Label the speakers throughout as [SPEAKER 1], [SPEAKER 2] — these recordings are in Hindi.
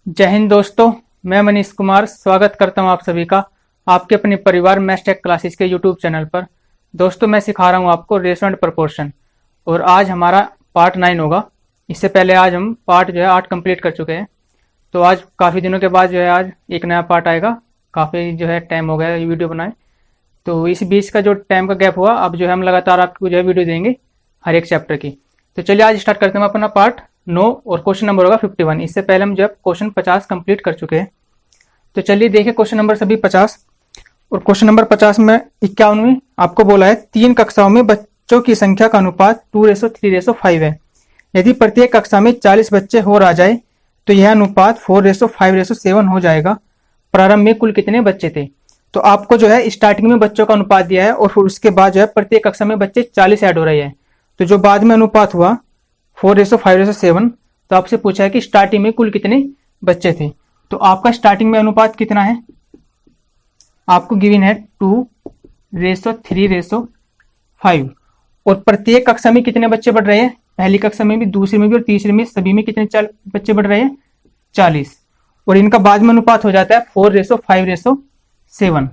[SPEAKER 1] जय हिंद दोस्तों। मैं मनीष कुमार स्वागत करता हूं आप सभी का आपके अपने परिवार मैथ्स टेक क्लासेस के यूट्यूब चैनल पर। दोस्तों मैं सिखा रहा हूं आपको रेशो एंड प्रोपोर्शन और आज हमारा पार्ट 9 होगा। इससे पहले आज हम पार्ट 8 कंप्लीट कर चुके हैं। तो आज काफ़ी दिनों के बाद आज एक नया पार्ट आएगा। काफ़ी टाइम हो गया ये वीडियो बनाए, तो इस बीच का जो टाइम का गैप हुआ अब हम लगातार आपको वीडियो देंगे हर एक चैप्टर की। तो चलिए आज स्टार्ट करते हैं अपना पार्ट 9 और क्वेश्चन नंबर होगा 51। इससे पहले हम क्वेश्चन 50 कंप्लीट कर चुके हैं। तो चलिए देखिए क्वेश्चन नंबर सभी 50 और क्वेश्चन नंबर 50 में 51 में आपको बोला है 3 कक्षाओं में बच्चों की संख्या का अनुपात 2:3:5 है। यदि प्रत्येक कक्षा में 40 बच्चे हो आ जाए तो यह अनुपात 4:5:7 हो जाएगा। प्रारंभ में कुल कितने बच्चे थे? तो आपको स्टार्टिंग में बच्चों का अनुपात दिया है और फिर उसके बाद प्रत्येक कक्षा में बच्चे 40 ऐड हो रहे हैं। तो जो बाद में अनुपात हुआ 4:5:7, तो आपसे पूछा है कि स्टार्टिंग में कुल कितने बच्चे थे। तो आपका स्टार्टिंग में अनुपात कितना है? आपको गिवन है 2:3:5 और प्रत्येक कक्षा में कितने बच्चे बढ़ रहे हैं? पहली कक्षा में भी, दूसरी में भी और तीसरी में, सभी में कितने बच्चे बढ़ रहे हैं? 40। और इनका बाद में अनुपात हो जाता है 4:5:7।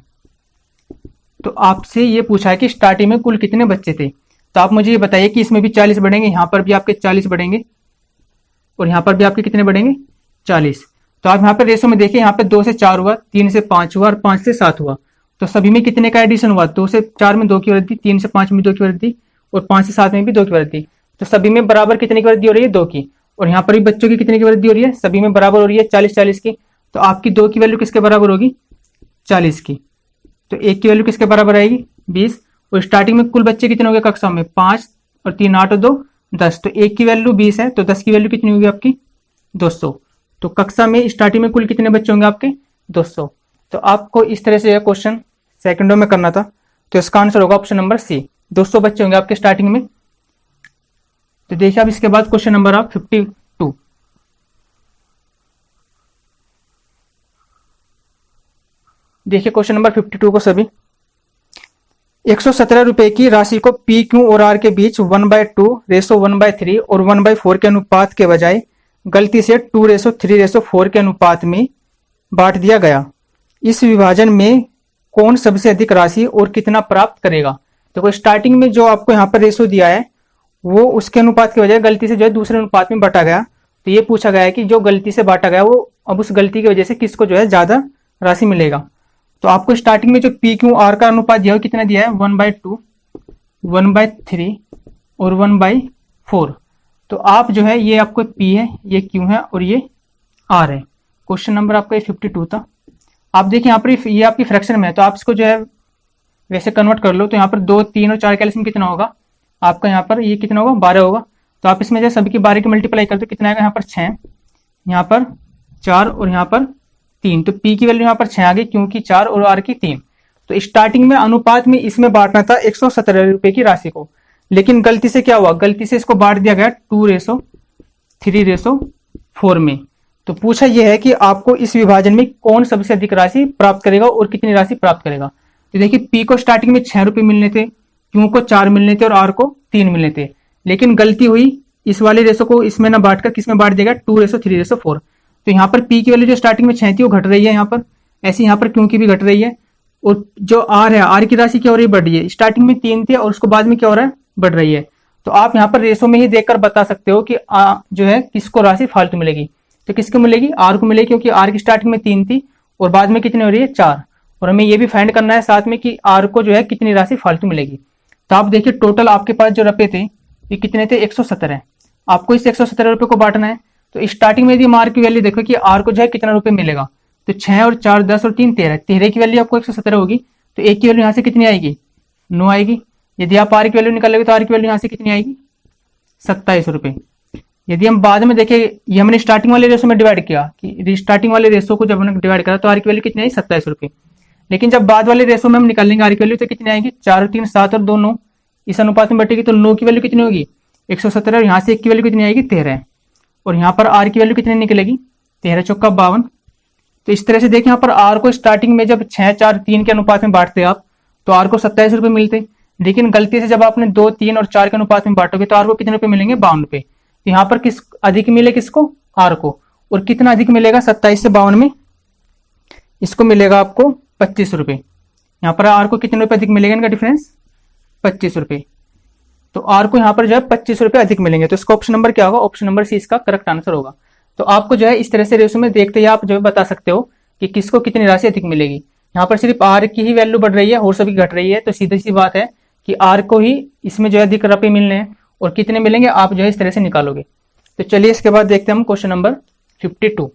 [SPEAKER 1] तो आपसे ये पूछा है कि स्टार्टिंग में कुल कितने बच्चे थे। तो आप मुझे ये बताइए कि इसमें भी 40 बढ़ेंगे, यहां पर भी आपके 40 बढ़ेंगे और यहां पर भी आपके कितने बढ़ेंगे? 40। तो आप यहाँ पे रेशो में देखिए, यहाँ पे 2 से 4 हुआ, 3 से 5 हुआ और 5 से 7 हुआ। तो सभी में कितने का एडिशन हुआ? 2 से 4 में 2 की वृद्धि, 3 से 5 में 2 की वृद्धि और 5 से 7 में भी 2 की वृद्धि। तो सभी में बराबर कितने की वृद्धि हो रही है? 2 की। और यहाँ पर भी बच्चों की कितने की वृद्धि हो रही है? सभी में बराबर हो रही है 40-40 की। तो आपकी 2 की वैल्यू किसके बराबर होगी? 40 की। तो 1 की वैल्यू किसके बराबर आएगी? 20। और स्टार्टिंग में कुल बच्चे कितने हो गए कक्षा में? 5 और 3 8 और 2 10। तो 1 की वैल्यू 20 है, तो 10 की वैल्यू कितनी होगी आपकी? 200। तो कक्षा में स्टार्टिंग में कुल कितने बच्चे होंगे आपके? 200। तो आपको इस तरह से यह क्वेश्चन सेकंडों में करना था। तो इसका आंसर होगा ऑप्शन नंबर सी, 200 बच्चे होंगे आपके स्टार्टिंग में। तो देखिए अब इसके बाद क्वेश्चन नंबर आप 52। देखिए क्वेश्चन नंबर 52 को सभी। 117 रुपए की राशि को पी, क्यू और आर के बीच 1/2:1/3 और 1/4 के अनुपात के बजाय गलती से 2:3:4 के अनुपात में बांट दिया गया। इस विभाजन में कौन सबसे अधिक राशि और कितना प्राप्त करेगा? तो स्टार्टिंग में जो आपको यहाँ पर रेशो दिया है वो उसके अनुपात के बजाय गलती से दूसरे अनुपात में बांटा गया। तो ये पूछा गया है कि जो गलती से बांटा गया वो अब उस गलती की वजह से किसको ज्यादा राशि मिलेगा। तो आपको स्टार्टिंग में जो पी, क्यू, आर का अनुपात दिया है कितना दिया है? 1/2, 1/3 और 1/4। तो आप ये आपको पी है, ये क्यू है और ये आर है। क्वेश्चन नंबर आपका ये 52 था। आप देखिए यहाँ पर ये आपकी फ्रैक्शन में है, तो आप इसको वैसे कन्वर्ट कर लो। तो यहाँ पर 2, 3 और 4 का एलसीएम कितना होगा आपका? यहाँ पर ये कितना होगा? 12 होगा। तो आप इसमें सभी की 12 की मल्टीप्लाई करते हो कितना आएगा? यहाँ पर 6, यहाँ पर 4 और यहाँ पर 3। तो पी की वैल्यू यहाँ पर 6 आ गई क्योंकि 4 और आर की 3। तो स्टार्टिंग में अनुपात में इसमें बांटना था 117 रुपए की राशि को, लेकिन गलती से क्या हुआ? गलती से इसको बांट दिया गया 2:3:4 में। तो पूछा यह है कि आपको इस विभाजन में कौन सबसे अधिक राशि प्राप्त करेगा और कितनी राशि प्राप्त करेगा। तो देखिए पी को स्टार्टिंग में 6 रुपए मिलने थे, क्यू को 4 मिलने थे और आर को 3 मिलने थे, लेकिन गलती हुई इस वाले रेशो को इसमें ना बांटकर किसमें बांट देगा? 2:3:4। तो यहाँ पर पी की वैल्यू जो स्टार्टिंग में 6 थी वो घट रही है यहाँ पर, ऐसे यहाँ पर क्यू की भी घट रही है। और जो आर है, आर की राशि क्या हो रही है? बढ़ रही है। स्टार्टिंग में 3 थी और उसको बाद में क्या हो रहा है? बढ़ रही है। तो आप यहाँ पर रेशो में ही देखकर बता सकते हो कि किसको राशि फालतू मिलेगी। तो किसको मिलेगी? आर को मिलेगी, क्योंकि आर की स्टार्टिंग में 3 थी और बाद में कितनी हो रही है? 4। और हमें ये भी फाइंड करना है साथ में कि आर को कितनी राशि फालतू मिलेगी। तो आप देखिए टोटल आपके पास जो रुपए थे ये कितने थे? 117 है। आपको इस 117 रुपए को बांटना है। तो स्टार्टिंग में यदि आर की वैल्यू देखो कि आर को कितना रुपए मिलेगा, तो 6 और 4 10 और 3 13, 13 की वैल्यू आपको 117 होगी। तो एक की वैल्यू यहाँ से कितनी आएगी? 9 आएगी। यदि आप आर की वैल्यू निकालोगे तो आर की वैल्यू यहाँ से कितनी आएगी? 27 रुपए। यदि हम बाद में देखें, ये हमने स्टार्टिंग वाले रेशो में डिवाइड किया कि स्टार्टिंग वाले रेशो को जब हमने डिवाइड करा तो आर की वैल्यू कितनी आई? 27 रुपए। लेकिन जब बाद वाले रेशो में हम निकालेंगे आर की वैल्यू तो कितनी आएगी? 4 और 3 7 और 2 9, इस अनुपात में बटेगी। तो 9 की वैल्यू कितनी होगी? 117। और यहाँ से 1 की वैल्यू कितनी आएगी? 13। और यहाँ पर आर की वैल्यू कितनी निकलेगी? 13 चौका 52। तो इस तरह से देखिए यहाँ पर आर को स्टार्टिंग में जब 6 4 3 के अनुपात में बांटते आप तो आर को 27 रुपए मिलते, लेकिन गलती से जब आपने 2 3 और 4 के अनुपात में बांटोगे तो आर को कितने रुपए मिलेंगे? 52 रुपए। तो यहाँ पर किस अधिक मिले? किसको? आर को। और कितना अधिक मिलेगा 27 से 52 में, इसको मिलेगा आपको 25 रुपए। यहाँ पर आर को कितने रुपए अधिक मिलेगा, इनका डिफरेंस 25 रुपए। तो आर को यहाँ पर जो है 25 रुपए अधिक मिलेंगे, तो इसका ऑप्शन नंबर क्या होगा, ऑप्शन नंबर सी इसका करेक्ट आंसर होगा। तो आपको जो है इस तरह से रेशो में देखते ही आप जो है बता सकते हो कि किसको कितनी राशि अधिक मिलेगी। यहाँ पर सिर्फ आर की ही वैल्यू बढ़ रही है और सभी घट रही है, तो सीधी सी बात है कि आर को ही इसमें जो है अधिक रुपए मिलने हैं और कितने मिलेंगे आप जो है इस तरह से निकालोगे। तो चलिए इसके बाद देखते हैं हम क्वेश्चन नंबर 52।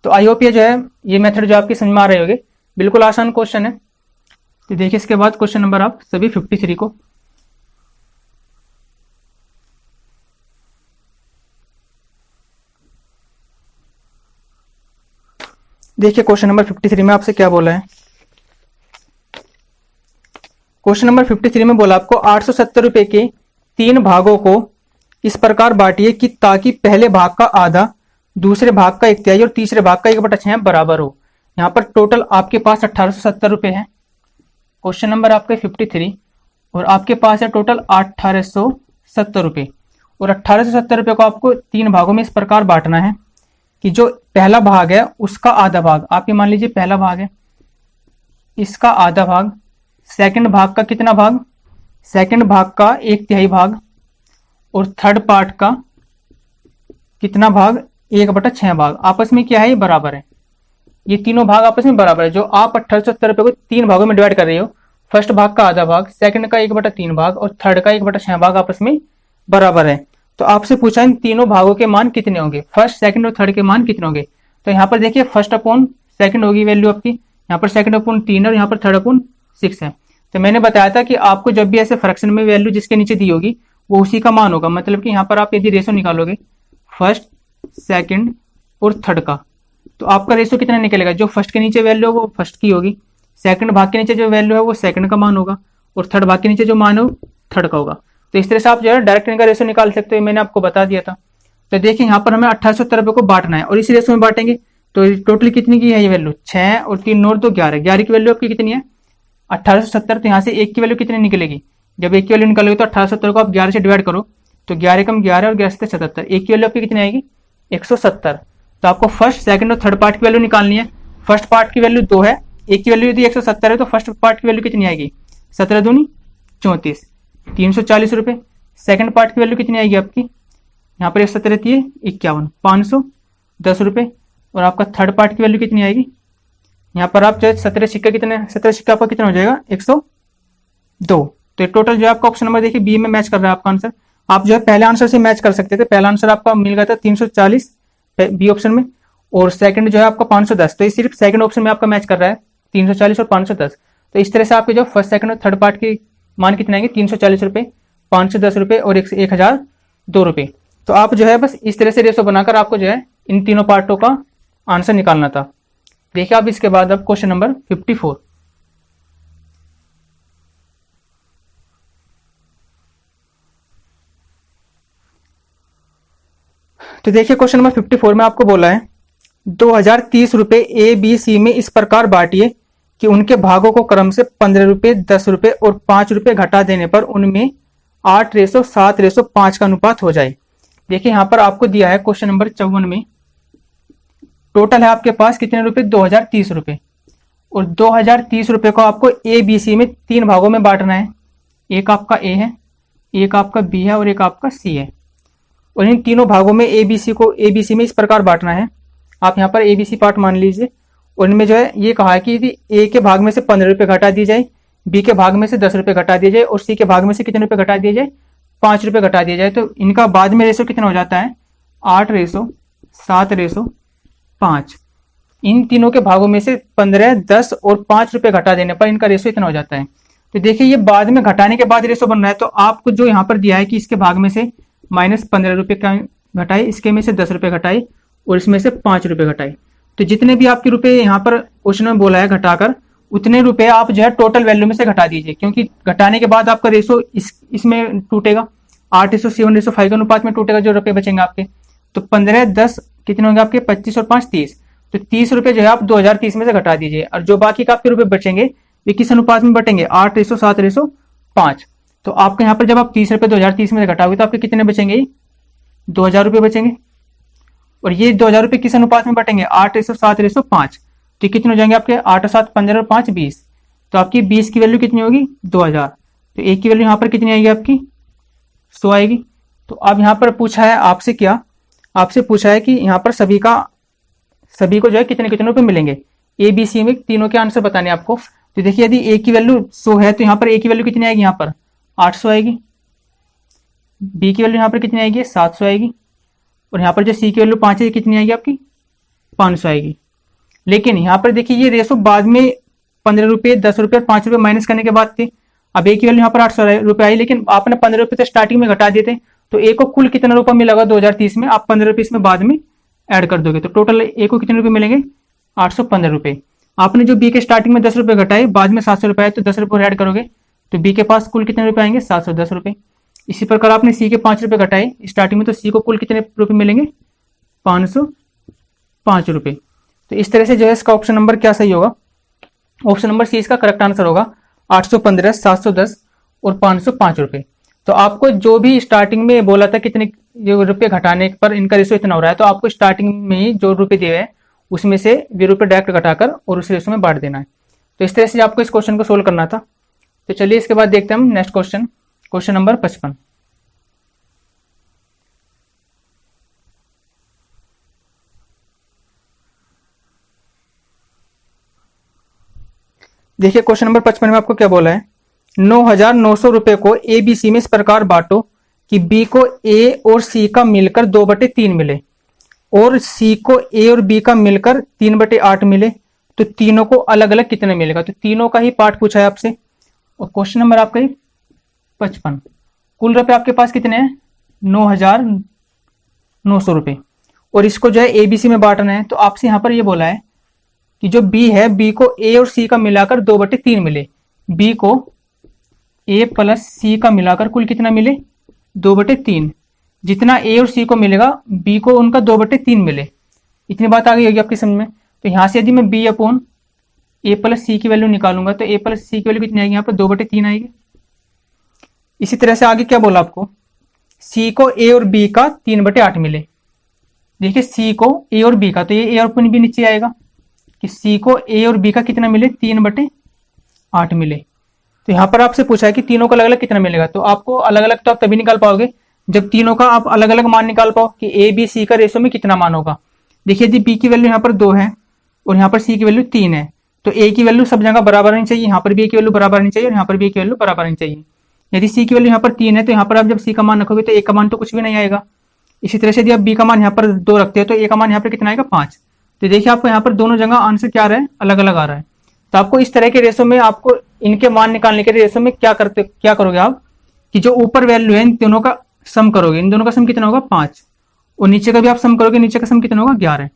[SPEAKER 1] तो आई होप ये जो है ये मेथड जो आपकी समझ में आ रहे होंगे, बिल्कुल आसान क्वेश्चन है। तो देखिए इसके बाद क्वेश्चन नंबर आप सभी 53 को, देखिए क्वेश्चन नंबर 53 में आपसे क्या बोला है। क्वेश्चन नंबर 53 में बोला आपको 870 रुपए के 3 भागों को इस प्रकार बांटिए कि ताकि पहले भाग का आधा, दूसरे भाग का 1/3 और तीसरे भाग का 1/6 बराबर हो। यहाँ पर टोटल आपके पास 1870 रुपए है। क्वेश्चन नंबर आपका 53 और आपके पास है टोटल 1870 रुपए, और 1870 रुपए को आपको 3 भागों में इस प्रकार बांटना है कि जो पहला भाग है उसका आधा भाग, आप ये मान लीजिए पहला भाग है, इसका आधा भाग, सेकंड भाग का कितना भाग, सेकंड भाग का 1/3 भाग, और थर्ड पार्ट का कितना भाग, 1/6 भाग। आपस में क्या है, ये बराबर है, ये तीनों भाग आपस में बराबर है। जो आप 1870 रुपए को 3 भागों में डिवाइड कर रहे हो, फर्स्ट भाग का आधा भाग, सेकंड का 1/3 भाग और थर्ड का 1/6 भाग आपस में बराबर है। तो आपसे पूछा इन तीनों भागों के मान कितने होंगे, फर्स्ट सेकंड और थर्ड के मान कितने होंगे। तो यहाँ पर देखिए फर्स्ट अपॉन सेकंड होगी वैल्यू आपकी, यहाँ पर सेकंड अपॉन 3 और यहाँ पर थर्ड अपॉन 6 है। तो मैंने बताया था कि आपको जब भी ऐसे फ्रैक्शन में वैल्यू जिसके नीचे दी होगी वो उसी का मान होगा। मतलब कि यहाँ पर आप यदि रेशो निकालोगे फर्स्ट, सेकंड और थर्ड का, तो आपका रेशो कितना निकलेगा, जो फर्स्ट के नीचे वैल्यू है वो फर्स्ट की होगी, सेकंड भाग के नीचे जो वैल्यू है वो सेकंड का मान होगा, और थर्ड भाग के नीचे जो मान हो थर्ड का होगा। तो इस तरह से आप जो है डायरेक्ट इनका रेशो निकाल सकते हो, मैंने आपको बता दिया था। तो देखिए यहाँ पर हमें 1870 रुपए को बांटना है और इसी रेशो में बांटेंगे। तो टोटल कितनी की है ये वैल्यू, 6 और 3 और 2 11, 11 की वैल्यू आपकी कितनी है 1870। तो यहाँ से 1 की वैल्यू कितनी निकलेगी, जब 1 की वैल्यू निकालोगे तो 1870 को आप 11 से डिवाइड करो, तो 11 कम 11 और 11 से 77, 1 की वैल्यू आपकी कितनी आएगी 170। तो आपको फर्स्ट, सेकंड और थर्ड पार्ट की वैल्यू निकालनी है। फर्स्ट पार्ट की वैल्यू 2 है, 1 की वैल्यू यदि 170 है तो फर्स्ट पार्ट की वैल्यू कितनी आएगी 17 दूनी 34, 340 रुपए। सेकंड पार्ट की वैल्यू कितनी आएगी आपकी, यहाँ पर 170 रहती है 51, 510 रुपए। और आपका थर्ड पार्ट की वैल्यू कितनी आएगी, यहाँ पर आप जो 17 सिक्के कितने, 17 सिक्का आपका कितना हो जाएगा 102। तो टोटल जो है आपका ऑप्शन नंबर देखिए बी में मैच कर रहा है आपका आंसर। आप जो है पहले आंसर से मैच कर सकते थे, पहला आंसर आपका मिल गया था 340 बी ऑप्शन में, और सेकंड जो है आपका 510। तो ये सिर्फ सेकंड ऑप्शन में आपका मैच कर रहा है 340 और 510। तो इस तरह से आपके जो फर्स्ट, सेकंड और थर्ड पार्ट के मान कितने आएंगे 340 रुपए, 510 रुपए और 1002 रुपए। तो आप जो है बस इस तरह से रेशो बनाकर आपको जो है इन तीनों पार्टों का आंसर निकालना था। देखिए आप इसके बाद अब क्वेश्चन नंबर 54। तो देखिए क्वेश्चन नंबर 54 में आपको बोला है 2030 रुपए ए बी सी में इस प्रकार बांटिए कि उनके भागों को क्रम से 15 रुपए, 10 रुपए और 5 रुपए घटा देने पर उनमें 8:7:5 का अनुपात हो जाए। देखिए यहाँ पर आपको दिया है क्वेश्चन नंबर 54 में टोटल है आपके पास कितने रुपए 2030 रुपए, और 2030 रुपए को आपको ए बी सी में 3 भागों में बांटना है। एक आपका ए है, एक आपका बी है और एक आपका सी है। और इन तीनों भागों में एबीसी को एबीसी में इस प्रकार बांटना है। आप यहाँ पर एबीसी पार्ट मान लीजिए, और इनमें जो है ये कहा है कि यदि ए के भाग में से 15 रुपए घटा दिए जाए, बी के भाग में से 10 रुपए घटा दिए जाए और सी के भाग में से कितने रुपए घटा दिए जाए 5 रुपए घटा दिए जाए, तो इनका बाद में रेशो कितना हो जाता है 8:7:5। इन तीनों के भागों में से 15, 10 और 5 रुपए घटा देने पर इनका रेशो इतना हो जाता है। तो देखिए ये बाद में घटाने के बाद रेशो बन रहा है, तो आपको जो यहाँ पर दिया है कि इसके भाग में से -15 रुपए का घटाए, इसके में से 10 रुपए घटाए और इसमें से 5 रुपए घटाए। तो जितने भी आपके रुपए यहाँ पर क्वेश्चन में बोला है घटाकर, उतने रुपए आप जो है टोटल वैल्यू में से घटा दीजिए, क्योंकि घटाने के बाद आपका रेशो इसमें टूटेगा 8:7:5 के अनुपात में टूटेगा जो रुपए बचेंगे आपके। तो 15, 10 कितने होंगे आपके 25 और 5 30। तो 30 रुपए जो है आप 2030 में से घटा दीजिए, और जो बाकी का आपके रुपए बचेंगे वे किस अनुपात में बटेंगे 8:7:5। तो आपके यहाँ पर जब आप 30 रुपए 2030 में से घटाओगे तो आपके कितने बचेंगे 2000 रुपए बचेंगे। और ये 2000 रुपये किस अनुपात में बटेंगे, 8:7:5। तो कितने हो जाएंगे आपके, 8 और 7 15 और 5 20। तो आपकी 20 की वैल्यू कितनी होगी, 2000। तो एक की वैल्यू यहाँ पर कितनी आएगी आपकी, 100 आएगी। तो अब यहाँ पर पूछा है आपसे क्या, आपसे पूछा है कि यहाँ पर सभी को जो है कितने कितने रुपए मिलेंगे, ए बी सी में तीनों के आंसर बताने आपको। तो देखिए यदि ए की वैल्यू 100 है तो यहाँ पर ए की वैल्यू कितनी आएगी, यहाँ पर 800 आएगी। बी की वैल्यू यहाँ पर कितनी आएगी, 700 आएगी। और यहाँ पर जो सी की वैल्यू 5 है कितनी आएगी आपकी, 500 आएगी। लेकिन यहाँ पर देखिए ये रेशो बाद में 15 रुपये 10 रुपये और 5 रुपये माइनस करने के बाद थे। अब ए की वैल्यू यहाँ पर 800 रुपये आई, लेकिन आपने 15 रुपये तो स्टार्टिंग में घटा दिए थे। तो ए को कुल कितना रुपया मिलेगा 2030 में, आप 15 रुपये इसमें बाद में ऐड कर दोगे तो टोटल ए को कितने रुपए मिलेंगे, 815 रुपये। आपने जो बी के स्टार्टिंग में 10 रुपये घटाए, बाद में 700 रुपये आए, तो 10 रुपये ऐड करोगे तो बी के पास कुल कितने रुपए आएंगे, 710 रुपये। इसी प्रकार आपने सी के 5 रुपये घटाए स्टार्टिंग में, तो सी को कुल कितने रुपये मिलेंगे, 505 रुपये। तो इस तरह से जो है इसका ऑप्शन नंबर क्या सही होगा, ऑप्शन नंबर सी इसका करेक्ट आंसर होगा, 815, 710 और 505 रुपये। तो आपको जो भी स्टार्टिंग में बोला था कितने रुपये घटाने पर इनका रेशो इतना हो रहा है, तो आपको स्टार्टिंग में ही जो रुपये दिए हैं उसमें से वे रुपये डायरेक्ट घटाकर और उस रेशो में बांट देना है। तो इस तरह से आपको इस क्वेश्चन को सोल्व करना था। तो चलिए इसके बाद देखते हैं हम नेक्स्ट क्वेश्चन, क्वेश्चन नंबर 55। देखिए क्वेश्चन नंबर 55 में आपको क्या बोला है, 9,900 रुपए को ए बी सी में इस प्रकार बांटो कि बी को ए और सी का मिलकर 2/3 मिले और सी को ए और बी का मिलकर 3/8 मिले। तो तीनों को अलग अलग कितने मिलेगा, तो तीनों का ही पार्ट पूछा है आपसे। और क्वेश्चन नंबर आपका ही 55, कुल रुपए आपके पास कितने हैं, 9,900 रुपए, और इसको जो है ए बी सी में बांटना है। तो आपसे यहां पर ये बोला है कि जो बी है, बी को ए और सी का मिलाकर 2/3 मिले, बी को ए प्लस सी का मिलाकर कुल कितना मिले, 2/3। जितना ए और सी को मिलेगा बी को उनका 2/3 मिले। इतनी बात आ गई होगी आपकी समझ में। तो यहां से यदि मैं बी अपॉन ए प्लस सी की वैल्यू निकालूंगा तो ए प्लस सी की वैल्यू कितनी आएगी, यहाँ पर 2/3 आएगी। इसी तरह से आगे क्या बोला आपको, सी को ए और बी का 3/8 मिले। देखिए सी को ए और बी का, तो ये ए और बी नीचे आएगा कि सी को ए और बी का कितना मिले, 3/8 मिले। तो यहां पर आपसे पूछा है कि तीनों को अलग अलग कितना मिलेगा। तो आपको अलग अलग तो आप तभी निकाल पाओगे जब तीनों का आप अलग अलग मान निकाल पाओ कि ए बी सी का रेशो में कितना मान होगा। देखिए यदि बी की वैल्यू यहाँ पर 2 है और यहाँ पर सी की वैल्यू 3 है, तो ए की वैल्यू सब जगह बराबर आनी चाहिए, यहाँ पर भी ए की वैल्यू बराबर आनी चाहिए और यहाँ पर भी ए की वैल्यू बराबर आनी चाहिए। यदि सी की वैल्यू यहाँ पर 3 है तो यहाँ पर आप जब सी का मान रखोगे तो ए का मान तो कुछ भी नहीं आएगा। इसी तरह से यदि आप बी का मान यहाँ पर 2 रखते हैं तो ए का मान यहाँ पर कितना आएगा, 5। तो देखिए आपको यहाँ पर दोनों जगह आंसर क्या आ रहा है, अलग अलग आ रहा है। तो आपको इस तरह के रेशो में आपको इनके मान निकालने के रेशो में क्या करोगे आप कि जो ऊपर वैल्यू है इन दोनों का सम करोगे, इन दोनों का सम कितना होगा, 5, और नीचे का भी आप सम करोगे, नीचे का सम कितना होगा, 11।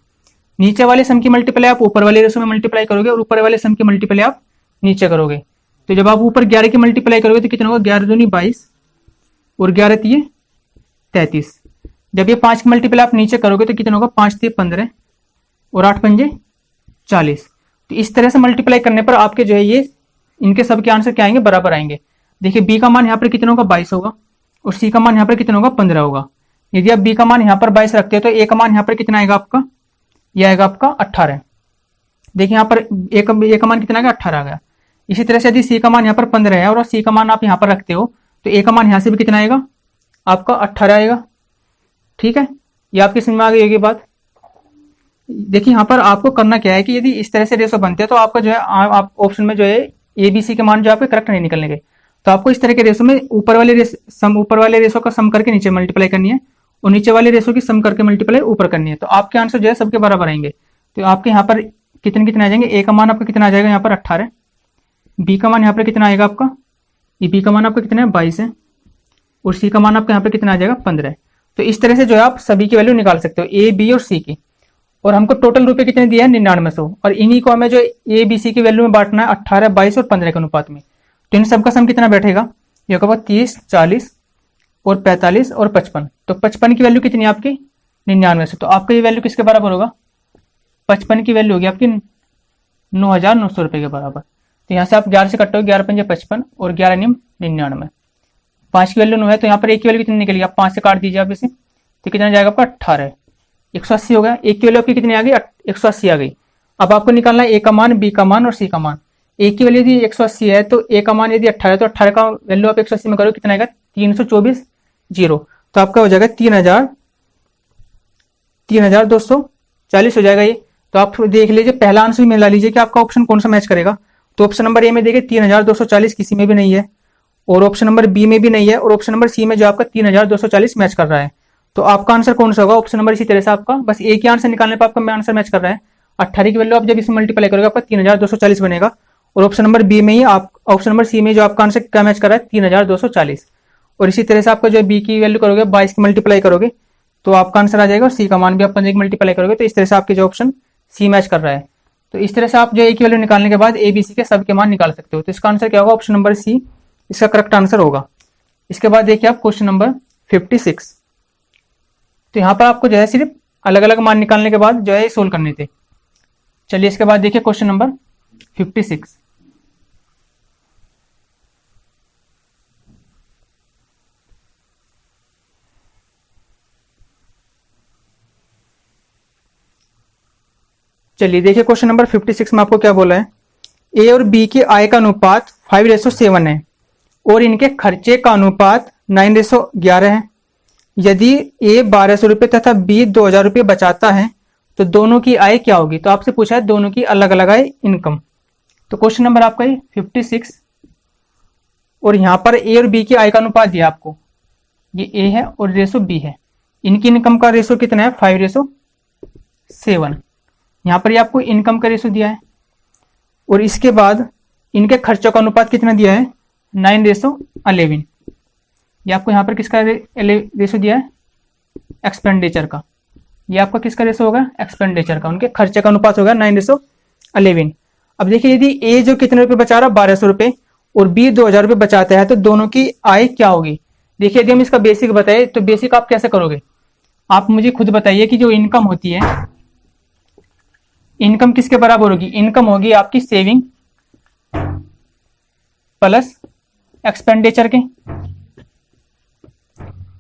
[SPEAKER 1] नीचे वाले सम की मल्टीप्लाई आप ऊपर वाले रेशो में मल्टीप्लाई करोगे और ऊपर वाले सम की मल्टीप्लाई आप नीचे करोगे। तो जब आप ऊपर 11 की मल्टीप्लाई करोगे तो कितना होगा, 11 दूनी 22 और 11 तिये 33। जब ये 5 की मल्टीप्लाई आप नीचे करोगे तो कितना होगा, 5 तिये 15 और 8 पंजे 40। तो इस तरह से मल्टीप्लाई करने पर आपके जो है ये इनके सबके आंसर क्या आएंगे, बराबर आएंगे। देखिए बी का मान यहाँ पर कितना होगा, 22 होगा और सी का मान यहाँ पर कितना होगा, 15 होगा। यदि आप बी का मान यहाँ पर 22 रखते हो तो ए का मान यहाँ पर कितना आएगा आपका, यह आएगा आपका 18। देखिए यहाँ पर ए का मान कितना आएगा, 18 आ गया। इसी तरह से यदि सी का मान यहाँ पर 15 है और सी का मान आप यहाँ पर रखते हो तो ए का मान यहाँ से भी कितना आएगा, आपका 18 आएगा। ठीक है, ये आपकी समझ में आ गई होगी बात। देखिए यहाँ पर आपको करना क्या है कि यदि इस तरह से रेशो बनते हैं तो आपका जो है आप ऑप्शन में जो है ए बी सी के मान जो आपके करेक्ट नहीं निकलने के, तो आपको इस तरह के रेशो में ऊपर वाले रेशो का सम करके नीचे मल्टीप्लाई करनी है और नीचे वाले रेशो की सम करके मल्टीप्लाई ऊपर करनी है। तो आपके आंसर जो है सबके बराबर आएंगे। तो आपके यहाँ पर कितने आ जाएंगे, ए का मान आपका कितना आ जाएगा यहाँ पर 18, बी का मान यहाँ पर कितना आएगा आपका, बी का मान आपका कितना है 22 है और सी का मान आपका यहाँ पर कितना आ जाएगा 15। तो इस तरह से जो है आप सभी की वैल्यू निकाल सकते हो, ए बी और सी की। और हमको टोटल रुपए कितने दिया है, 9900, और इन्हीं को हमें जो ए बी सी की वैल्यू में बांटना है 18, 22 और 15 के अनुपात में। तो इन सबका सम कितना बैठेगा, ये होगा 30, 40 और 45 और 55। तो 55 की वैल्यू कितनी है आपकी, 9900। तो आपका ये वैल्यू किसके बराबर होगा, 55 की वैल्यू होगी आपकी 9,900 रुपए के बराबर। तो यहाँ से आप 11 से कटोगे, 11 पंजे 55 और 11 नियम 99। 5 की वैल्यू 9 है तो यहाँ पर एक की वैल्यू कितनी निकलेगी, आप 5 से काट दीजिए आप इसे, तो कितना जाएगा आपका 18। 180 हो गया। ए की वैल्यू आपकी कितनी आ गई, 180 आ गई। अब आपको निकालना है ए का मान, बी का मान और सी का मान। ए की वैल्यू यदि 180 है तो ए का मान यदि 18 तो 18 का वैल्यू आप 180 में करोगे कितना आएगा, 324 जीरो। तो आपका हो जाएगा 3240 हो जाएगा ये। तो आप देख लीजिए, पहला आंसर भी मिला लीजिए कि आपका ऑप्शन कौन सा मैच करेगा। तो ऑप्शन नंबर ए में देखिए 3240 किसी में भी नहीं है, और ऑप्शन नंबर बी में भी नहीं है, और ऑप्शन नंबर सी में जो आपका 3240 मैच कर रहा है। तो आपका आंसर कौन सा होगा, ऑप्शन नंबर। इसी तरह से आपका बस एक ही आंसर निकालने पर आपका आंसर मैच कर रहा है। 18 की वैल्यू आप जब इसमें मल्टीप्लाई करोगे आपका 3240 बनेगा, और ऑप्शन नंबर बी में ही आप, ऑप्शन नंबर सी में जो आपका आंसर क्या मैच कर रहा है, 3240। और इसी तरह से आपका जो बी की वैल्यू करोगे 22 की मल्टीप्लाई करोगे तो आपका आंसर आ जाएगा, और सी का मान भी आप 15 की मल्टीप्लाई करोगे। तो इस तरह से आपके जो ऑप्शन सी मैच कर रहा है। तो इस तरह से आप जो ए की वैल्यू निकालने के बाद ए बी सी के सब के मान निकाल सकते हो। तो इसका आंसर क्या होगा, ऑप्शन नंबर सी इसका करेक्ट आंसर होगा। इसके बाद देखिए आप क्वेश्चन नंबर 56। तो यहाँ पर आपको जो है सिर्फ अलग अलग मान निकालने के बाद जो है सोल्व करने थे। चलिए इसके बाद देखिए क्वेश्चन नंबर 56। चलिए देखिए क्वेश्चन नंबर 56 में आपको क्या बोला है, ए और बी की आय का अनुपात 5:7 है और इनके खर्चे का अनुपात 9:11 है। यदि ए 1200 रुपये तथा बी 2000 रुपये बचाता है तो दोनों की आय क्या होगी। तो आपसे पूछा है दोनों की अलग अलग आय, इनकम। तो क्वेश्चन नंबर आपका ये 56, और यहां पर ए और बी की आय का अनुपात दिया आपको, ये ए है और रेशो बी है। इनकी इनकम का रेशो कितना है, 5:7। यहां पर ये आपको इनकम का रेशो दिया है, और इसके बाद इनके खर्चों का अनुपात कितना दिया है, 9:11। ये आपको यहाँ पर किसका रेशो दिया है, एक्सपेंडिचर का। ये आपका किसका रेशो होगा, एक्सपेंडिचर का। उनके खर्चे का अनुपात होगा 9:11। अब देखिए यदि ए जो कितने रुपए बचा रहा है, 1200 रुपए, और बी 2000 रुपये बचाता है तो दोनों की आय क्या होगी। देखिए यदि हम इसका बेसिक बताए तो बेसिक आप कैसे करोगे, आप मुझे खुद बताइए कि जो इनकम होती है, इनकम किसके बराबर होगी, इनकम होगी आपकी सेविंग प्लस एक्सपेंडिचर के।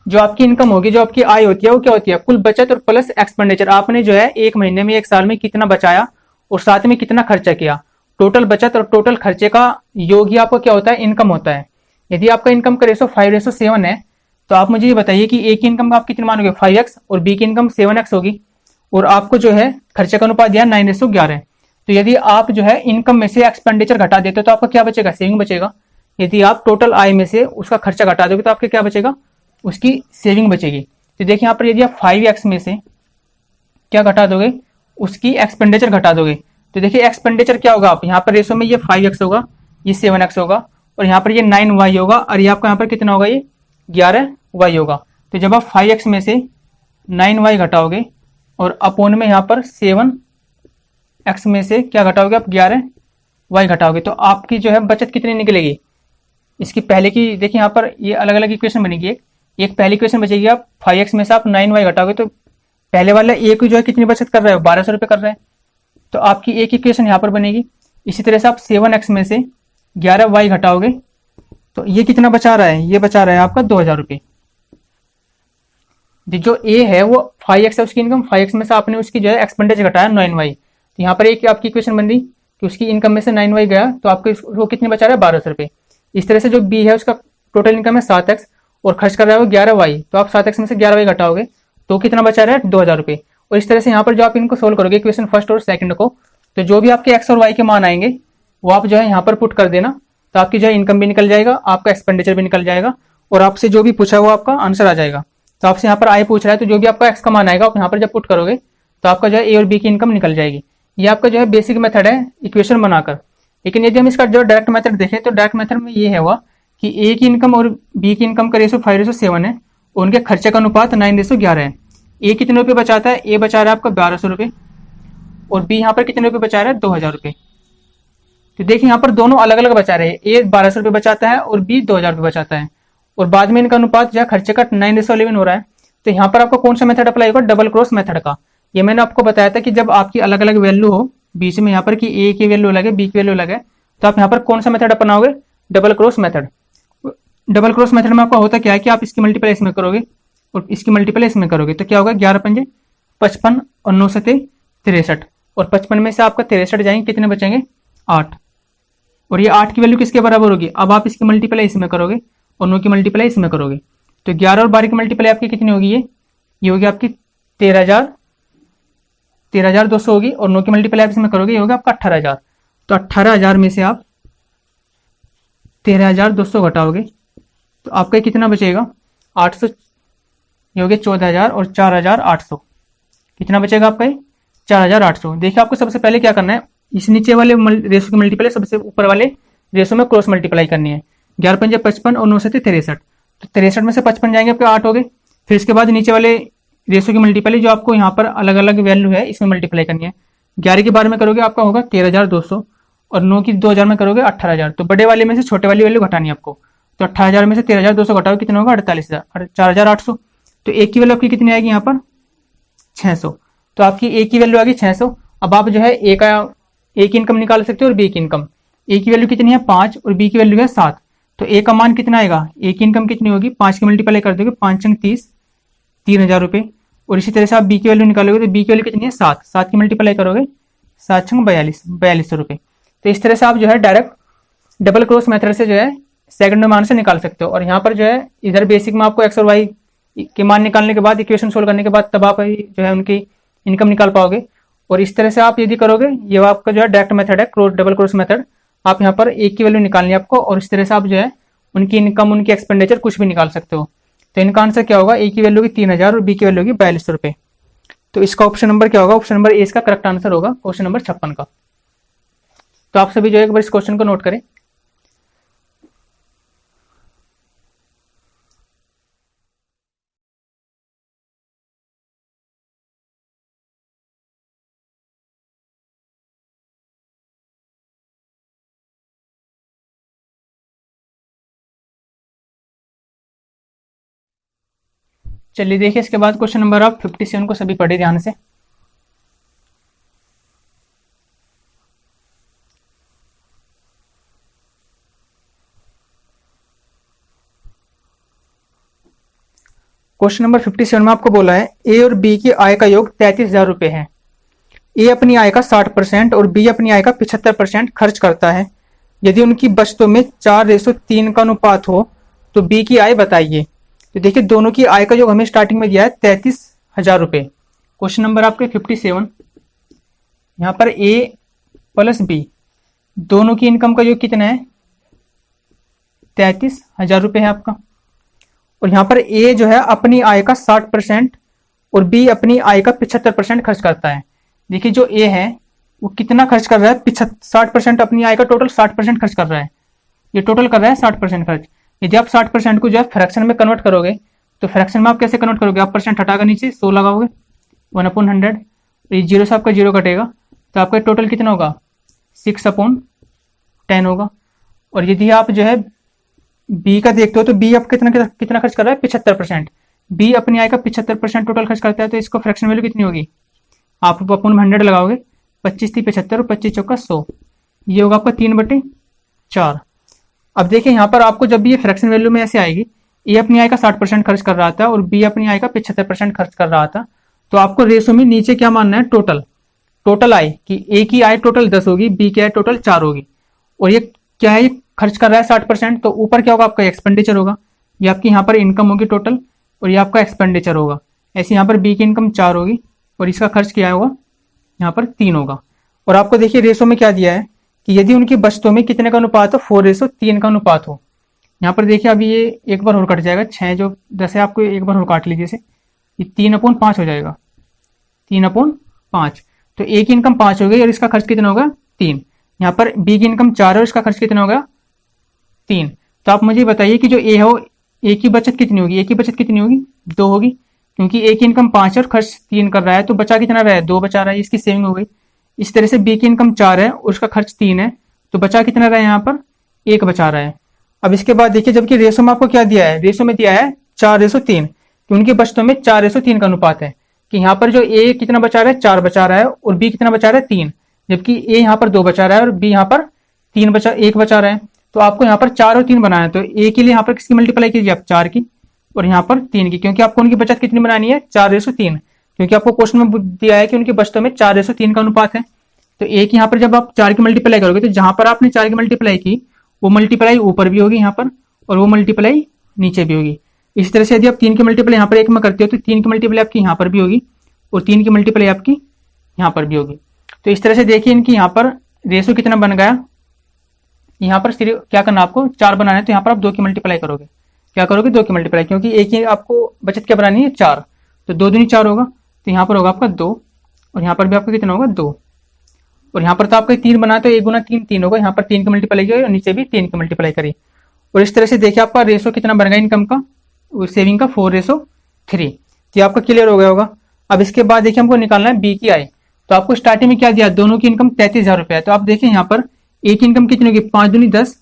[SPEAKER 1] जो आपकी इनकम होगी, जो आपकी आय होती है वो क्या होती है, कुल बचत और प्लस एक्सपेंडिचर। आपने जो है एक महीने में, एक साल में कितना बचाया और साथ में कितना खर्चा किया, टोटल बचत और टोटल खर्चे का योग ही आपको क्या होता है, इनकम होता है। यदि आपका इनकम का रेशो 5:7 है तो आप मुझे ये बताइए कि ए की इनकम आप कितनी मानोगे, 5x, और बी की इनकम 7x होगी, और आपको जो है खर्चे का अनुपात दिया 9:11। तो यदि आप जो है इनकम में से एक्सपेंडिचर घटा देते तो आपका क्या बचेगा, सेविंग बचेगा। यदि आप टोटल आय में से उसका खर्चा घटा दोगे तो आपके क्या बचेगा, उसकी सेविंग बचेगी। तो देखिए यहाँ पर यदि आप 5x में से क्या घटा दोगे, उसकी एक्सपेंडिचर घटा दोगे, तो देखिए एक्सपेंडिचर क्या होगा, आप यहाँ पर रेशो में ये 5x होगा, ये 7x होगा, और यहाँ पर ये 9y होगा, और ये आपका यहाँ पर कितना होगा, ये 11y होगा। तो जब आप 5x में से 9y घटाओगे और अपोन में यहाँ पर 7x में से क्या घटाओगे, आप 11y घटाओगे, तो आपकी जो है बचत कितनी निकलेगी। इसकी पहले की देखिए यहाँ पर ये अलग अलग इक्वेशन बनेगी। एक पहली इक्वेशन बचेगी, आप 5x में से आप 9y घटाओगे तो पहले वाला ए की जो है कितनी बचत कर रहा है, 1200 रुपये कर रहा है, तो आपकी एक इक्वेशन यहाँ पर बनेगी। इसी तरह से आप 7x में से 11y घटाओगे तो ये कितना बचा रहा है, ये बचा रहा है आपका 2000 रुपये। जो ए है वो 5x है उसकी इनकम, 5x में से आपने उसकी जो है एक्सपेंडिचर घटाया 9y, तो यहाँ पर एक आपकी इक्वेशन बन रही कि उसकी इनकम में से 9y गया तो आपको वो कितने बचा रहा है, 1200 रुपये। इस तरह से जो बी है उसका टोटल इनकम है 7x और खर्च कर रहा है वो 11y, तो आप 7x में से 11y घटाओगे तो कितना बचा रहा है, 2000 रुपये। और इस तरह से यहाँ पर जो आप इनको सोल्व करोगे इक्वेशन फर्स्ट और सेकंड को, तो जो भी आपके x और y के मान आएंगे वो आप जो है यहाँ पर पुट कर देना, तो आपकी जो है इनकम भी निकल जाएगा, आपका एक्सपेंडिचर भी निकल जाएगा, और आपसे जो भी पूछा वो आपका आंसर आ जाएगा। तो आपसे यहाँ पर आय पूछ रहा है तो जो भी आपका x का मान आएगा आप यहाँ पर जब पुट करोगे तो आपका जो है ए और बी की इनकम निकल जाएगी। ये आपका जो है बेसिक मेथड है इक्वेशन बनाकर। लेकिन यदि हम इसका जो डायरेक्ट मेथड देखें तो डायरेक्ट मेथड में ये है हुआ कि ए की इनकम और बी की इनकम का रेशो 5:7 है, उनके खर्चे का अनुपात 9:11 है। ए कितने रुपये बचाता है, ए बचा रहा है आपका 1200 रुपये, और बी यहाँ पर कितने रुपये बचा रहा है, 2000 रुपये। तो देखिए यहाँ पर दोनों अलग अलग बचा रहे हैं, ए 1200 रुपये बचाता है और बी 2000 रुपये बचाता है, और बाद में इनका अनुपात जो है खर्चे का 9:11 हो रहा है। तो यहाँ पर आपको कौन सा मेथड अप्लाई होगा, डबल क्रॉस मेथड का। ये मैंने आपको बताया था कि जब आपकी अलग अलग वैल्यू हो बीच में यहाँ पर कि ए की वैल्यू लगे बी की वैल्यू लगे, तो आप यहाँ पर कौन सा मेथड अपनाओगे, double cross method. Double cross method में आपका होता क्या है कि आप इसकी मल्टीप्लाई इसमें करोगे और इसकी मल्टीप्लाई इसमें करोगे, तो क्या होगा, 11×5 55 और 9 से 63, और 55 में से आपका 63 जाएंगे, कितने बचेंगे 8, और ये 8 की वैल्यू किसके बराबर होगी, अब आप इसकी मल्टीप्लाई इसमें करोगे और 9 की मल्टीप्लाई इसमें करोगे, तो 11 और 12 की मल्टीप्लाई आपकी कितनी होगी, ये होगी आपकी 13,200 होगी, और 9 की मल्टीप्लाई आप इसमें करोगे, ये होगा आपका 18,000। तो 18,000 में से आप 13,200 घटाओगे तो आपका कितना बचेगा 800, ये हो गया 14,000 और 4,800, कितना बचेगा आपका ये 4,800। देखिए आपको सबसे पहले क्या करना है, इस नीचे वाले रेशो की मल्टीप्लाई सबसे ऊपर वाले रेशो में क्रॉस मल्टीप्लाई करनी है। 11 पंजे 55 और 9 से 63, तो 63 में से 55 जाएंगे आपके 8 हो गए। फिर इसके बाद नीचे वाले रेशो की मल्टीप्लाई जो आपको यहाँ पर अलग अलग वैल्यू है इसमें मल्टीप्लाई करनी है। 11 की 12 में करोगे आपका होगा 13,200, और 9 की 2,000 में करोगे 18,000। तो बड़े वाले में से छोटे वाली वैल्यू घटानी है आपको, तो 18,000 में से 13,200 घटाओ, कितना होगा 48,000, 4,800। तो एक की वैल्यू आपकी कितनी आएगी यहाँ पर 600, तो आपकी ए की वैल्यू आ गई 600। अब आप जो है ए की इनकम निकाल सकते हो और बी की इनकम। ए की वैल्यू कितनी है 5 और बी की वैल्यू है 7, तो ए का मान कितना आएगा, ए की इनकम कितनी होगी 5 की मल्टीप्लाई कर दोगे 5 छंग 30, 3,000 रुपये। और इसी तरह से आप बी की वैल्यू निकालोगे तो बी की वैल्यू कितनी है 7, 7 की मल्टीप्लाई करोगे 7 छंग 4200 रुपये। तो इस तरह से आप जो है डायरेक्ट डबल क्रॉस मेथड से जो है सेकंड मान से निकाल सकते हो। और यहाँ पर जो है इधर बेसिक में आपको एक्स और वाई के मान निकालने के बाद इक्वेशन सोल्व करने के बाद तब आप जो है उनकी इनकम निकाल पाओगे। और इस तरह से आप यदि करोगे, ये आपका जो है डायरेक्ट मेथड है, क्रॉस डबल क्रॉस मेथड। आप यहाँ पर एक की वैल्यू निकालनी है आपको, और इस तरह से आप जो है उनकी इनकम उनकी एक्सपेंडिचर कुछ भी निकाल सकते हो। तो इनका आंसर क्या होगा, ए की वैल्यू होगी 3,000 और बी की वैल्यू होगी 4200 रुपये। तो इसका ऑप्शन नंबर क्या होगा, ऑप्शन नंबर ए इसका करेक्ट आंसर होगा क्वेश्चन नंबर 56 का। तो आप सभी जो है एक बार इस क्वेश्चन को नोट करें। चलिए देखिए इसके बाद क्वेश्चन नंबर आप 57 को सभी पढ़े ध्यान से। क्वेश्चन नंबर 57 में आपको बोला है ए और बी की आय का योग 33,000 रुपए है। ए अपनी आय का 60% और बी अपनी आय का 75% खर्च करता है। यदि उनकी बचतों में 4:3 का अनुपात हो तो बी की आय बताइए। तो देखिए दोनों की आय का योग हमें स्टार्टिंग में दिया है 33,000 रुपए। क्वेश्चन नंबर आपके 57, यहाँ पर ए प्लस बी दोनों की इनकम का योग कितना है 33,000 रुपए है आपका। और यहाँ पर ए जो है अपनी आय का 60% और बी अपनी आय का 75% खर्च करता है। देखिए जो ए है वो कितना खर्च कर रहा है 60% अपनी आय का टोटल 60% खर्च कर रहा है, ये टोटल कर रहा है 60% खर्च। यदि आप 60% को जो है फ्रैक्शन में कन्वर्ट करोगे तो फ्रैक्शन में आप कैसे कन्वर्ट करोगे, आप परसेंट हटाकर नीचे 100 लगाओगे 1/100, ये जीरो से आपका जीरो कटेगा तो आपका टोटल कितना होगा 6/10 होगा। और यदि आप जो है बी का देखते हो तो बी आप कितना कितना खर्च कर रहा है 75%, बी अपनी आय का 75% टोटल खर्च करता है, तो इसको फ्रैक्शन वैल्यू कितनी होगी, आप 1/100 लगाओगे 25 × 75 और 25 × 100, ये होगा आपका 3/4। अब देखिए यहाँ पर आपको जब भी ये फ्रैक्शन वैल्यू में ऐसे आएगी, ए अपनी आय का 60% खर्च कर रहा था और बी अपनी आय का 75% खर्च कर रहा था, तो आपको रेशो में नीचे क्या मानना है टोटल आय कि ए की आय टोटल 10 होगी, बी की आय टोटल 4 होगी, और ये क्या है ये खर्च कर रहा है 60%, तो ऊपर क्या होगा आपका एक्सपेंडिचर होगा, ये आपकी यहाँ पर इनकम होगी टोटल और ये आपका एक्सपेंडिचर होगा। ऐसे यहाँ पर बी की इनकम 4 होगी और इसका खर्च क्या होगा यहाँ पर 3 होगा। और आपको देखिए रेशो में क्या दिया है कि यदि उनकी बचतों में कितने का अनुपात हो 4:3 का अनुपात हो। यहाँ पर देखिए अभी ये एक बार और कट जाएगा, 6 जो 10 है आपको एक बार और काट लीजिए, ये 3/5 हो जाएगा, 3/5। तो ए की इनकम 5 हो गई और इसका खर्च कितना होगा 3। यहाँ पर बी की इनकम 4 है और इसका खर्च कितना होगा 3। तो आप मुझे बताइए कि जो ए हो ए की बचत कितनी होगी, ए की बचत कितनी होगी 2 होगी, क्योंकि ए की इनकम 5 है और खर्च 3 कर रहा है, तो बचा कितना रहा है 2 बचा रहा है, इसकी सेविंग हो गई। इस तरह से बी की इनकम 4 है और उसका खर्च 3 है, तो बचा कितना रहा है यहाँ पर 1 बचा रहा है। अब इसके बाद देखिए जबकि रेशो में आपको क्या दिया है, रेशो में दिया है 4:3 कि उनकी बचतों में 4:3 का अनुपात है, कि यहाँ पर जो ए कितना बचा रहा है 4 बचा रहा है और बी कितना बचा रहा है 3, जबकि ए यहाँ पर 2 बचा रहा है और बी यहाँ पर 1 बचा रहा है। तो आपको यहाँ पर 4 और 3 बनाना है, तो ए के लिए यहाँ पर किसकी मल्टीप्लाई कीजिए आप 4 की और यहाँ पर 3 की, क्योंकि आपको उनकी बचत कितनी बनानी है 4:3, क्योंकि आपको क्वेश्चन में दिया है कि उनकी बचतों में 4:3 का अनुपात है। तो एक यहाँ पर जब आप 4 की मल्टीप्लाई करोगे तो जहां पर आपने 4 की मल्टीप्लाई की वो मल्टीप्लाई ऊपर भी होगी यहाँ पर, और वो मल्टीप्लाई नीचे भी होगी। इसी तरह से यदि आप 3 की मल्टीप्लाई यहाँ पर एक में करते हो तो 3 की मल्टीप्लाई आपकी यहाँ पर भी होगी और 3 की मल्टीप्लाई आपकी यहाँ पर भी होगी। तो इस तरह से देखिए इनकी यहाँ पर रेशो कितना बन गया। यहाँ पर सिर्फ क्या करना, आपको 4 बनाना है तो यहाँ पर आप 2 की मल्टीप्लाई करोगे। क्या करोगे? 2 की मल्टीप्लाई, क्योंकि एक ही आपको बचत क्या बनानी है? 4। तो 2 दूनी 4 होगा, तो यहाँ पर होगा आपका 2 और यहाँ पर भी आपका कितना होगा? 2। और यहाँ पर तो आपका 3 बना तो 1 गुना 3 3 होगा, यहाँ पर 3 की मल्टीप्लाई करी और नीचे भी 3 की मल्टीप्लाई करी। और इस तरह से देखिए आपका रेशो कितना बन गया इनकम का, सेविंग का 4:3। तो आपका क्लियर हो गया होगा। अब इसके बाद देखिए हमको निकालना है बी की आय। तो आपको स्टार्टिंग में क्या दिया? दोनों की इनकम 33,000 रुपया है। तो आप देखिए यहाँ पर ए की इनकम कितनी होगी? 5 दूनी 10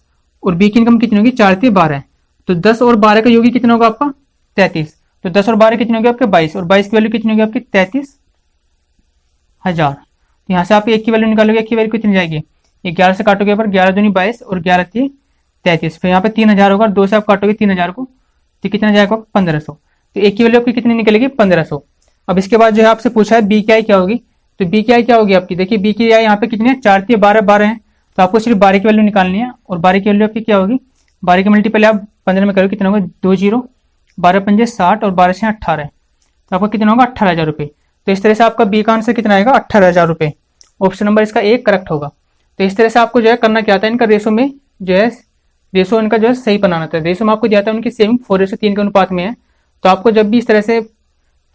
[SPEAKER 1] और बी की इनकम कितनी होगी? 4 3 12। तो 10 और 12 का योगी कितना होगा आपका? 33। तो 10 और 12 कितने होगी आपके? 22 और 22 की वैल्यू कितनी होगी आपकी? 33,000। तो यहाँ से आप एक की वैल्यू निकालोगे, एक की वैल्यू कितनी जाएगी? 11 से काटोगे पर 11 दूनी 22 और 11 3 33। फिर यहाँ पे 3,000 होगा, 2 से आप काटोगे 3,000 को तो कितना जाएगा? 1500। तो एक की वैल्यू आपकी कितनी निकलेगी? 1500। अब इसके बाद जो है आपसे पूछा है बी की आय क्या होगी, तो बी की आय क्या होगी आपकी? देखिए बी की आय यहाँ पे कितनी है? 4 3 12 12 है। तो आपको सिर्फ 12 की वैल्यू निकालनी है और 12 की वैल्यू आपकी क्या होगी? 12 की मल्टीप्लाई आप 15 में करोगे कितना होगा? 2 0, 12 पंजे 60 और 12 से 18। तो आपका कितना होगा? 18,000 रुपये। तो इस तरह से आपका बी का आंसर कितना आएगा? 18,000 रुपये। ऑप्शन नंबर इसका एक करेक्ट होगा। तो इस तरह से आपको जो है करना क्या आता है, इनका रेशो में जो है रेशो इनका जो है सही बनाना था। रेशो में आपको दिया था उनकी सेविंग 4:3 के अनुपात में है। तो आपको जब भी इस तरह से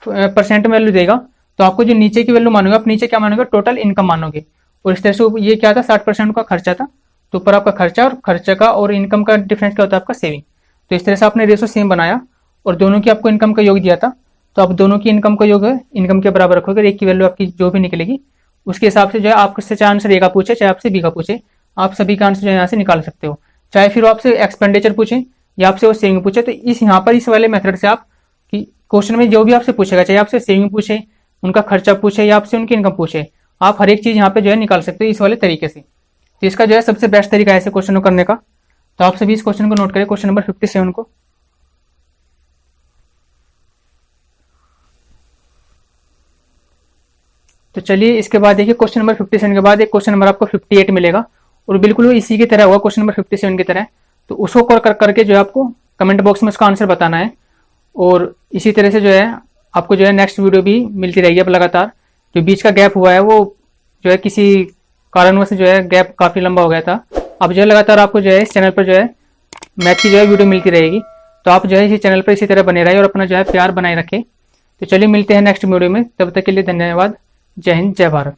[SPEAKER 1] परसेंट वैल्यू देगा तो आपको जो नीचे की वैल्यू मानोगे, आप नीचे क्या मानोगे? टोटल इनकम मानोगे। और इस तरह से ये क्या था? 60% का खर्चा था, तो ऊपर आपका खर्चा और खर्चा का और इनकम का डिफरेंस क्या होता है? आपका सेविंग। तो इस तरह से आपने रेशो सेम बनाया और दोनों की आपको इनकम का योग दिया था, तो आप दोनों की इनकम का योग इनकम के बराबर रखोगे। एक की वैल्यू आपकी जो भी निकलेगी उसके हिसाब से जो है आपसे चाहे आंसर ए का पूछे चाहे आपसे बी का पूछे, आप सभी का आंसर जो है यहाँ से निकाल सकते हो। चाहे फिर आपसे एक्सपेंडिचर पूछे या आपसे वो सेविंग पूछे, तो इस यहाँ पर इस वाले मेथड से आप कि क्वेश्चन में जो भी आपसे पूछेगा, चाहे आपसे सेविंग पूछे, उनका खर्चा पूछे या आपसे उनकी इनकम पूछे, आप हर एक चीज यहाँ पे जो है निकाल सकते हो इस वाले तरीके से। तो इसका जो है सबसे बेस्ट तरीका है ऐसे क्वेश्चन को करने का। तो आप सभी इस क्वेश्चन को नोट करें, क्वेश्चन नंबर 57 को। तो चलिए इसके बाद देखिए क्वेश्चन नंबर 57 के बाद एक क्वेश्चन नंबर आपको 58 मिलेगा और बिल्कुल इसी की तरह होगा क्वेश्चन नंबर 57 की तरह। तो उसको करके जो है आपको कमेंट बॉक्स में उसका आंसर बताना है। और इसी तरह से जो है आपको जो है नेक्स्ट वीडियो भी मिलती रहेगी अब लगातार। जो बीच का गैप हुआ है वो जो है किसी कारणवश जो है गैप काफी लंबा हो गया था। अब जो है लगातार आपको जो है इस चैनल पर जो है मैथ की जो है वीडियो मिलती रहेगी। तो आप जो है इसी चैनल पर इसी तरह बने रहे और अपना जो है प्यार बनाए रखें। तो चलिए मिलते हैं नेक्स्ट वीडियो में, तब तक के लिए धन्यवाद। जय हिंद, जय भारत।